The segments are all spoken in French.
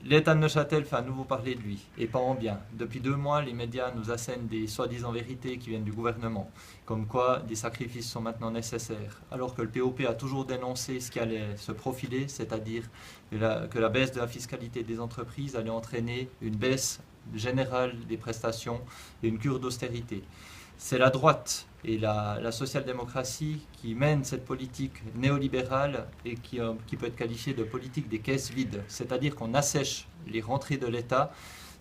L'État de Neuchâtel fait à nouveau parler de lui, et pas en bien. Depuis 2 mois, les médias nous assènent des soi-disant vérités qui viennent du gouvernement, comme quoi des sacrifices sont maintenant nécessaires, alors que le POP a toujours dénoncé ce qui allait se profiler, c'est-à-dire que la baisse de la fiscalité des entreprises allait entraîner une baisse générale des prestations et une cure d'austérité. C'est la droite et la social-démocratie qui mènent cette politique néolibérale et qui peut être qualifiée de politique des caisses vides, c'est-à-dire qu'on assèche les rentrées de l'État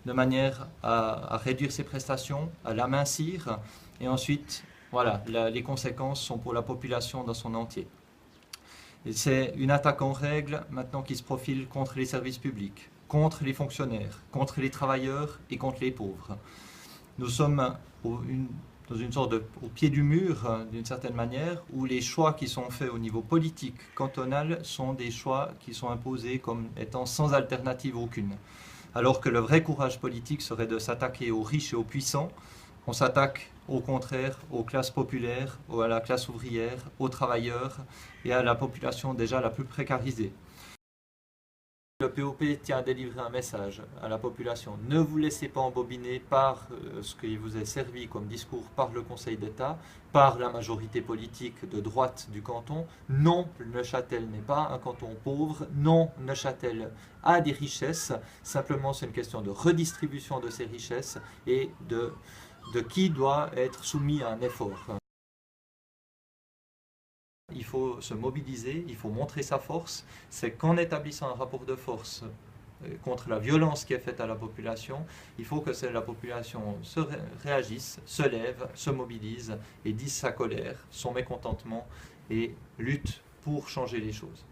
de manière à réduire ses prestations, à l'amincir, et ensuite, voilà, les conséquences sont pour la population dans son entier. Et c'est une attaque en règle maintenant qui se profile contre les services publics, contre les fonctionnaires, contre les travailleurs et contre les pauvres. Nous sommes dans une sorte au pied du mur, d'une certaine manière, où les choix qui sont faits au niveau politique cantonal sont des choix qui sont imposés comme étant sans alternative aucune. Alors que le vrai courage politique serait de s'attaquer aux riches et aux puissants, on s'attaque au contraire aux classes populaires, à la classe ouvrière, aux travailleurs et à la population déjà la plus précarisée. Le POP tient à délivrer un message à la population. Ne vous laissez pas embobiner par ce qui vous est servi comme discours par le Conseil d'État, par la majorité politique de droite du canton. Non, Neuchâtel n'est pas un canton pauvre. Non, Neuchâtel a des richesses. Simplement, c'est une question de redistribution de ces richesses et de qui doit être soumis à un effort. Il faut se mobiliser, il faut montrer sa force. C'est qu'en établissant un rapport de force contre la violence qui est faite à la population, il faut que la population réagisse, se lève, se mobilise et dise sa colère, son mécontentement et lutte pour changer les choses.